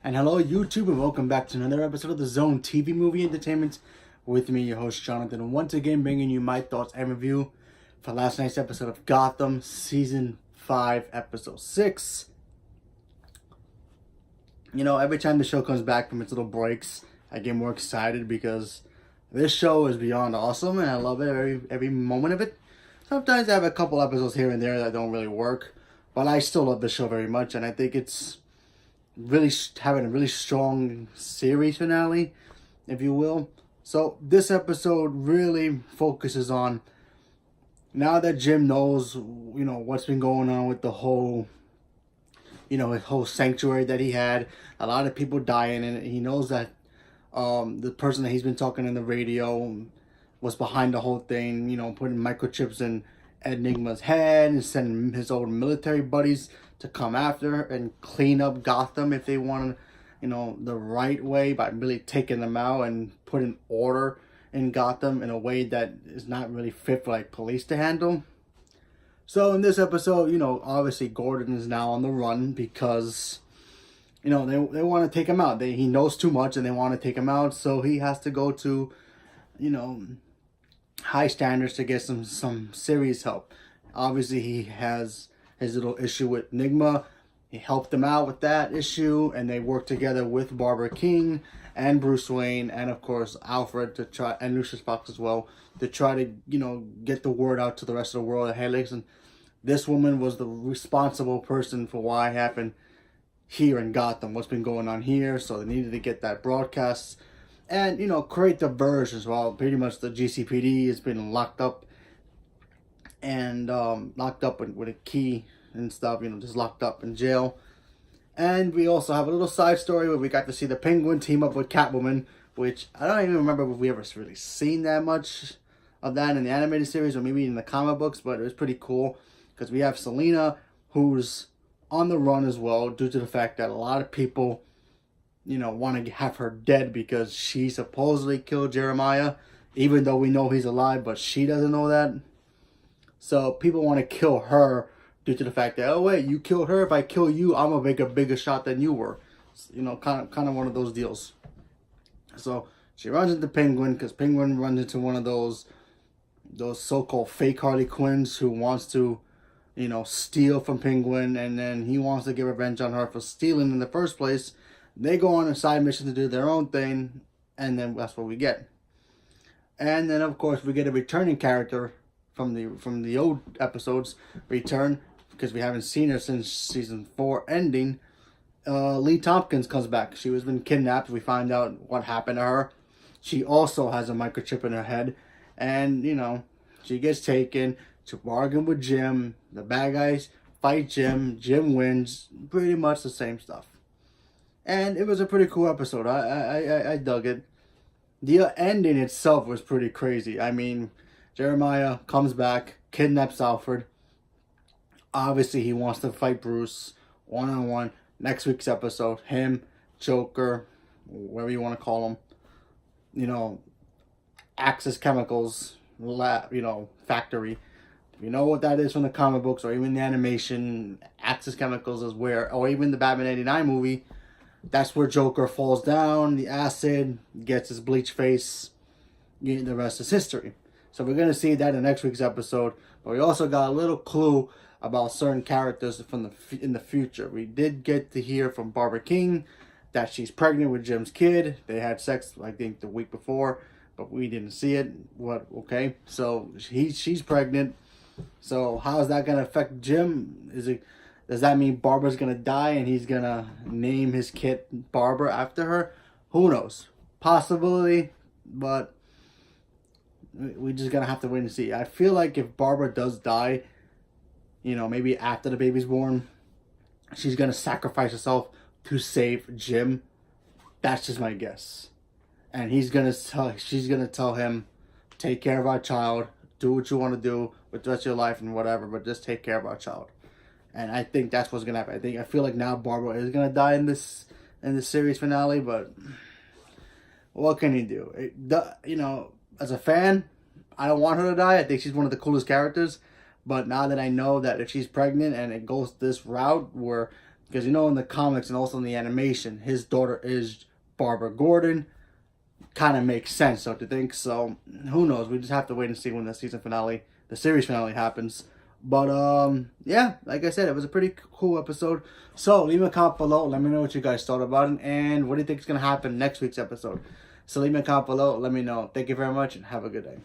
And hello, YouTube, and welcome back to another episode of the Zone TV Movie Entertainment. With me, your host Jonathan, once again bringing you my thoughts and review for last night's episode of Gotham, Season 5, Episode 6. You know, every time the show comes back from its little breaks, I get more excited because this show is beyond awesome, and I love it every moment of it. Sometimes I have a couple episodes here and there that don't really work, but I still love the show very much, and I think it's really having a really strong series finale, if you will. So this episode really focuses on, now that Jim knows, you know, what's been going on with the whole, you know, his whole sanctuary that he had, a lot of people dying, and he knows that the person that he's been talking in the radio was behind the whole thing, you know, putting microchips in Enigma's head and sending his old military buddies to come after and clean up Gotham if they want, you know, the right way, by really taking them out and putting order in Gotham in a way that is not really fit for like police to handle. So in this episode, you know, obviously Gordon is now on the run because, you know, they want to take him out. He knows too much and they want to take him out, so he has to go to, you know, high standards to get some serious help. Obviously he has his little issue with Enigma. He helped them out with that issue, and they worked together with Barbara King and Bruce Wayne, and of course Alfred, to try, and Lucius Fox as well, to try to, you know, get the word out to the rest of the world that, hey, listen, this woman was the responsible person for what happened here in Gotham, what's been going on here. So they needed to get that broadcast and, you know, create the versions. Well, pretty much the GCPD has been locked up and locked up with a key and stuff, you know, just locked up in jail. And we also have a little side story where we got to see the Penguin team up with Catwoman, which I don't even remember if we ever really seen that much of that in the animated series or maybe in the comic books, but it was pretty cool because we have Selina, who's on the run as well, due to the fact that a lot of people, you know, want to have her dead because she supposedly killed Jeremiah, even though we know he's alive, but she doesn't know that. So people want to kill her due to the fact that, oh wait, you killed her, if I kill you, I'm gonna make a bigger shot than you were. You know, kind of one of those deals. So she runs into Penguin because Penguin runs into one of those so-called fake Harley Quinns who wants to, you know, steal from Penguin, and then he wants to get revenge on her for stealing in the first place. They go on a side mission to do their own thing, and then that's what we get. And then of course we get a returning character from the old episodes return, because we haven't seen her since season 4 ending. Lee Tompkins comes back. She was been kidnapped. We find out what happened to her. She also has a microchip in her head, and you know, she gets taken to bargain with Jim. The bad guys fight Jim. Jim wins. Pretty much the same stuff. And it was a pretty cool episode. I dug it. The ending itself was pretty crazy. I mean, Jeremiah comes back, kidnaps Alfred. Obviously, he wants to fight Bruce one-on-one. Next week's episode, him, Joker, whatever you want to call him, you know, Axis Chemicals, you know, factory. If you know what that is from the comic books or even the animation, Axis Chemicals is where, or even the Batman 89 movie, that's where Joker falls down, the acid, gets his bleach face, the rest is history. So we're going to see that in next week's episode. But we also got a little clue about certain characters from in the future. We did get to hear from Barbara King that she's pregnant with Jim's kid. They had sex, I think, the week before, but we didn't see it. What? Okay, so she's pregnant. So how is that going to affect Jim? Does that mean Barbara's going to die and he's going to name his kid Barbara after her? Who knows? Possibility, but we just gonna have to wait and see. I feel like if Barbara does die, you know, maybe after the baby's born, she's gonna sacrifice herself to save Jim. That's just my guess. And she's gonna tell him, take care of our child, do what you want to do with the rest of your life and whatever, but just take care of our child. And I think that's what's gonna happen. I feel like now Barbara is gonna die in this series finale, but what can you do? You know, as a fan, I don't want her to die. I think she's one of the coolest characters. But now that I know that if she's pregnant and it goes this route where Because you know in the comics and also in the animation, his daughter is Barbara Gordon. Kind of makes sense, don't you think? So who knows? We just have to wait and see when the season finale, the series finale happens. But yeah, like I said, it was a pretty cool episode. So leave a comment below. Let me know what you guys thought about it, and what do you think is gonna happen next week's episode. So leave me a comment below. Let me know. Thank you very much, and have a good day.